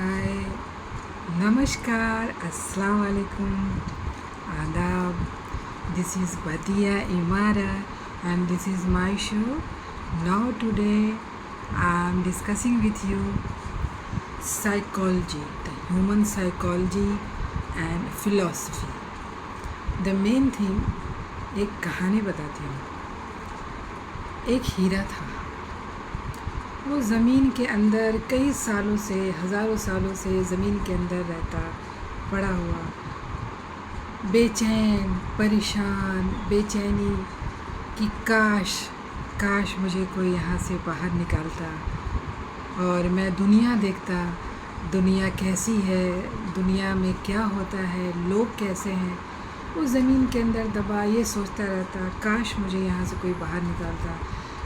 हाय, नमस्कार, अस्सलाम वालेकुम, आदाब. This is Badia Imara and this is my show. Now today I am discussing with you psychology, the human psychology and philosophy. The main thing, एक कहानी बताती हूँ. एक हीरा था. वो ज़मीन के अंदर कई सालों से, हज़ारों सालों से ज़मीन के अंदर रहता, पड़ा हुआ, बेचैन, परेशान, बेचैनी कि काश मुझे कोई यहाँ से बाहर निकालता और मैं दुनिया देखता, दुनिया कैसी है, दुनिया में क्या होता है, लोग कैसे हैं. वो ज़मीन के अंदर दबा ये सोचता रहता, काश मुझे यहाँ से कोई बाहर निकालता.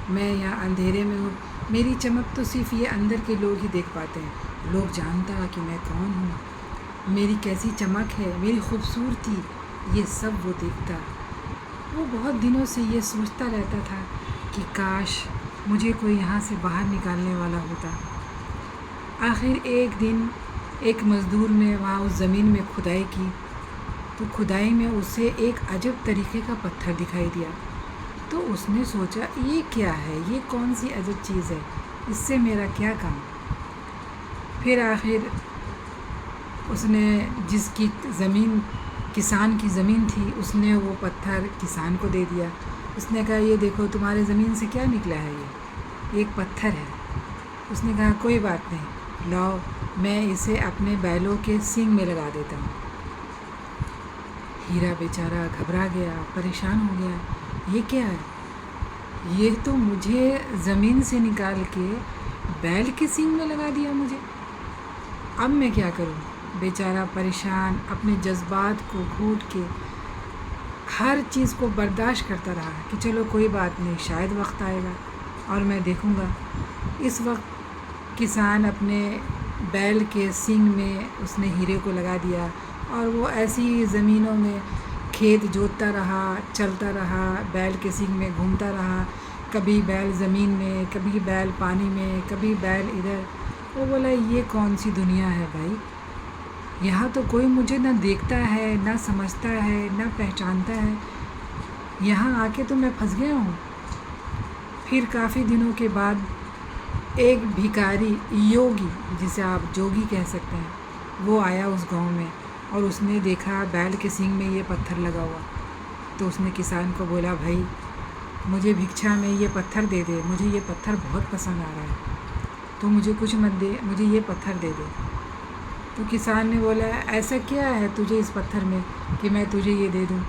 मैं यहाँ अंधेरे में हूँ, मेरी चमक तो सिर्फ़ ये अंदर के लोग ही देख पाते हैं. लोग जानता कि मैं कौन हूँ, मेरी कैसी चमक है, मेरी खूबसूरती, ये सब वो देखता. वो बहुत दिनों से ये सोचता रहता था कि काश मुझे कोई यहाँ से बाहर निकालने वाला होता. आखिर एक दिन एक मज़दूर ने वहाँ उस ज़मीन में खुदाई की, तो खुदाई में उसे एक अजब तरीके का पत्थर दिखाई दिया. तो उसने सोचा, ये क्या है, ये कौन सी अजब चीज़ है, इससे मेरा क्या काम. फिर आखिर उसने, जिसकी ज़मीन किसान की ज़मीन थी, उसने वो पत्थर किसान को दे दिया. उसने कहा, ये देखो तुम्हारे ज़मीन से क्या निकला है, ये एक पत्थर है. उसने कहा, कोई बात नहीं, लाओ मैं इसे अपने बैलों के सींग में लगा देता हूँ. हीरा बेचारा घबरा गया, परेशान हो गया. ये क्या है, ये तो मुझे ज़मीन से निकाल के बैल के सींग में लगा दिया मुझे. अब मैं क्या करूं. बेचारा परेशान, अपने जज्बात को घूट के हर चीज़ को बर्दाश्त करता रहा कि चलो कोई बात नहीं, शायद वक्त आएगा और मैं देखूंगा. इस वक्त किसान अपने बैल के सींग में उसने हीरे को लगा दिया और वो ऐसी ज़मीनों में खेत जोतता रहा, चलता रहा, बैल के सींग में घूमता रहा. कभी बैल ज़मीन में, कभी बैल पानी में, कभी बैल इधर. वो बोला, ये कौन सी दुनिया है भाई, यहाँ तो कोई मुझे ना देखता है, ना समझता है, ना पहचानता है. यहाँ आके तो मैं फंस गया हूँ. फिर काफ़ी दिनों के बाद एक भिखारी, योगी, जिसे आप जोगी कह सकते हैं, वो आया उस गांव में और उसने देखा बैल के सींग में ये पत्थर लगा हुआ. तो उसने किसान को बोला, भाई मुझे भिक्षा में ये पत्थर दे दे, मुझे ये पत्थर बहुत पसंद आ रहा है, तो मुझे कुछ मत दे, मुझे ये पत्थर दे दे. तो किसान ने बोला, ऐसा क्या है तुझे इस पत्थर में कि मैं तुझे ये दे दूँ.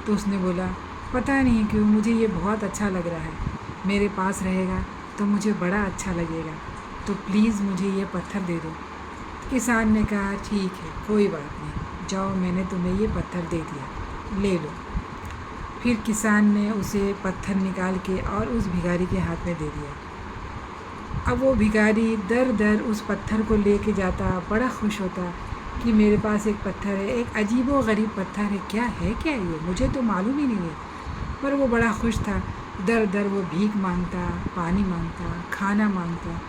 तो उसने बोला, पता नहीं क्यों मुझे ये बहुत अच्छा लग रहा है, मेरे पास रहेगा तो मुझे बड़ा अच्छा लगेगा, तो प्लीज़ मुझे ये पत्थर दे दो. किसान ने कहा, ठीक है, कोई बात नहीं, जाओ मैंने तुम्हें ये पत्थर दे दिया, ले लो. फिर किसान ने उसे पत्थर निकाल के और उस भिखारी के हाथ में दे दिया. अब वो भिखारी दर दर उस पत्थर को लेके जाता, बड़ा खुश होता कि मेरे पास एक पत्थर है, एक अजीबो गरीब पत्थर है, क्या है क्या ये, मुझे तो मालूम ही नहीं है. पर वो बड़ा खुश था. दर दर वो भीख मांगता, पानी मांगता, खाना मांगता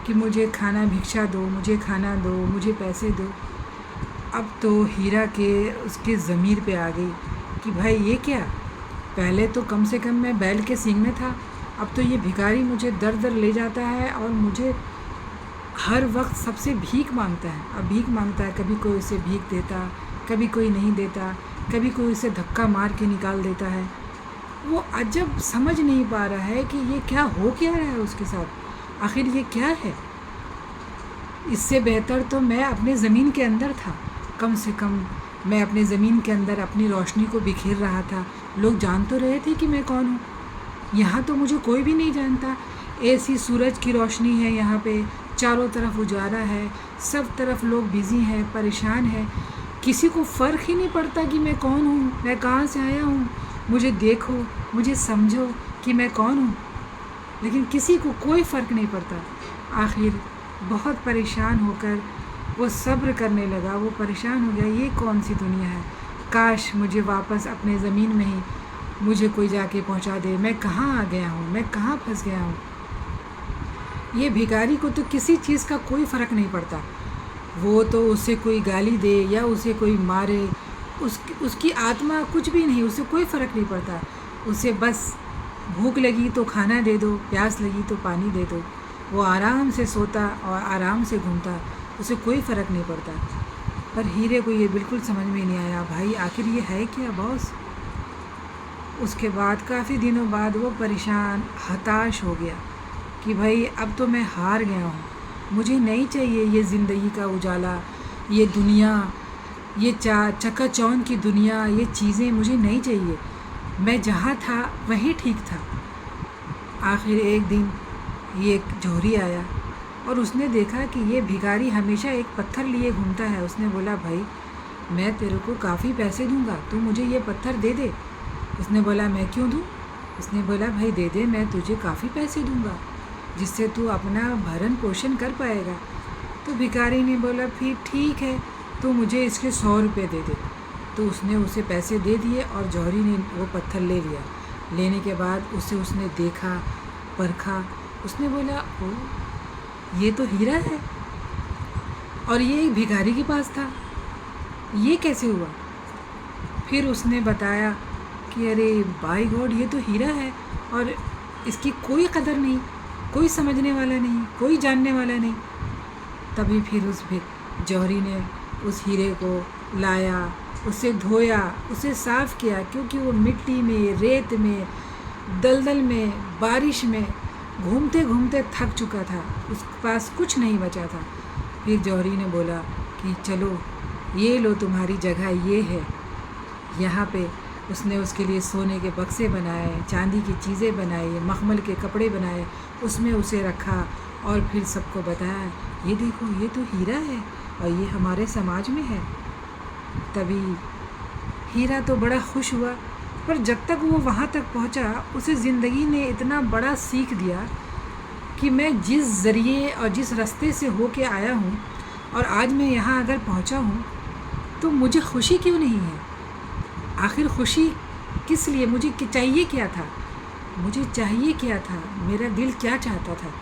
कि मुझे खाना भिक्षा दो, मुझे खाना दो, मुझे पैसे दो. अब तो हीरा के उसके ज़मीर पे आ गई कि भाई ये क्या, पहले तो कम से कम मैं बैल के सींग में था, अब तो ये भिखारी मुझे दर दर ले जाता है और मुझे हर वक्त सबसे भीख मांगता है. अब भीख मांगता है, कभी कोई उसे भीख देता, कभी कोई नहीं देता, कभी कोई उसे धक्का मार के निकाल देता है. वो अजब समझ नहीं पा रहा है कि ये क्या रहा है उसके साथ, आखिर ये क्या है. इससे बेहतर तो मैं अपने ज़मीन के अंदर था, कम से कम मैं अपने ज़मीन के अंदर अपनी रोशनी को बिखेर रहा था. लोग जान तो रहे थे कि मैं कौन हूँ. यहाँ तो मुझे कोई भी नहीं जानता. ऐसी सूरज की रोशनी है यहाँ पे, चारों तरफ उजाला है, सब तरफ लोग बिज़ी हैं, परेशान हैं. किसी को फ़र्क ही नहीं पड़ता कि मैं कौन हूँ, मैं कहाँ से आया हूँ. मुझे देखो, मुझे समझो कि मैं कौन हूँ, लेकिन किसी को कोई फ़र्क नहीं पड़ता. आखिर बहुत परेशान होकर वो सब्र करने लगा. वो परेशान हो गया, ये कौन सी दुनिया है, काश मुझे वापस अपने ज़मीन में ही मुझे कोई जाके पहुंचा दे. मैं कहाँ आ गया हूँ, मैं कहाँ फंस गया हूँ. ये भिखारी को तो किसी चीज़ का कोई फ़र्क नहीं पड़ता. वो तो उसे कोई गाली दे या उसे कोई मारे, उसकी आत्मा कुछ भी नहीं, उसे कोई फ़र्क नहीं पड़ता। उसे बस भूख लगी तो खाना दे दो, प्यास लगी तो पानी दे दो। वो आराम से सोता और आराम से घूमता, उसे कोई फ़र्क नहीं पड़ता। पर हीरे को ये बिल्कुल समझ में नहीं आया, भाई आखिर ये है क्या बॉस। उसके बाद काफ़ी दिनों बाद वो परेशान हताश हो गया कि भाई अब तो मैं हार गया हूँ, मुझे नहीं चाहिए ये ज़िंदगी का उजाला, ये दुनिया, ये चकाचौंध की दुनिया, ये चीज़ें मुझे नहीं चाहिए। मैं जहाँ था वहीं ठीक था। आखिर एक दिन ये एक जौहरी आया और उसने देखा कि ये भिखारी हमेशा एक पत्थर लिए घूमता है। उसने बोला, भाई मैं तेरे को काफ़ी पैसे दूंगा, तू मुझे ये पत्थर दे दे। उसने बोला, मैं क्यों दूँ? उसने बोला, भाई दे दे, मैं तुझे काफ़ी पैसे दूंगा जिससे तू अपना भरण पोषण कर पाएगा। तो भिखारी ने बोला, फिर ठीक है, तो मुझे इसके 100 रुपये दे दे। तो उसने उसे पैसे दे दिए और जौहरी ने वो पत्थर ले लिया। लेने के बाद उसने देखा, परखा, उसने बोला, ओ ये तो हीरा है और ये एक भिखारी के पास था, ये कैसे हुआ? फिर उसने बताया कि अरे बाय गॉड, ये तो हीरा है और इसकी कोई कदर नहीं, कोई समझने वाला नहीं, कोई जानने वाला नहीं। तभी फिर उस जौहरी ने उस हीरे को लाया, उसे धोया, उसे साफ़ किया, क्योंकि वो मिट्टी में, रेत में, दलदल में, बारिश में घूमते घूमते थक चुका था, उसके पास कुछ नहीं बचा था। फिर जौहरी ने बोला कि चलो ये लो, तुम्हारी जगह ये है। यहाँ पे उसने उसके लिए सोने के बक्से बनाए, चांदी की चीज़ें बनाई, मखमल के कपड़े बनाए, उसमें उसे रखा और फिर सबको बताया, ये देखो ये तो हीरा है और ये हमारे समाज में है। तभी हीरा तो बड़ा खुश हुआ, पर जब तक वो वहाँ तक पहुँचा, उसे ज़िंदगी ने इतना बड़ा सीख दिया कि मैं जिस ज़रिए और जिस रास्ते से होके आया हूँ और आज मैं यहाँ अगर पहुँचा हूँ, तो मुझे खुशी क्यों नहीं है? आखिर खुशी किस लिए? मुझे चाहिए क्या था? मुझे चाहिए क्या था? मेरा दिल क्या चाहता था?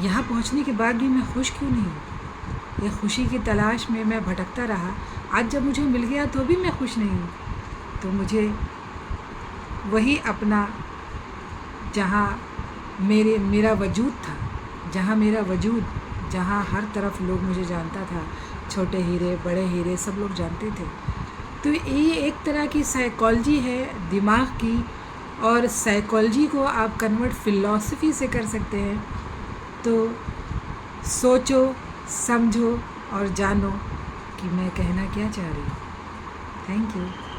यहाँ पहुँचने के बाद भी मैं खुश क्यों नहीं हूँ? ये खुशी की तलाश में मैं भटकता रहा। आज जब मुझे मिल गया तो भी मैं खुश नहीं हूँ। तो मुझे वही अपना, जहाँ मेरा वजूद था, जहाँ मेरा वजूद, जहाँ हर तरफ लोग मुझे जानता था, छोटे हीरे, बड़े हीरे, सब लोग जानते थे। तो ये एक तरह की साइकोलॉजी है दिमाग की, और साइकोलॉजी को आप कन्वर्ट फ़िलॉसफी से कर सकते हैं। तो सोचो, समझो और जानो कि मैं कहना क्या चाह रही हूँ। Thank you.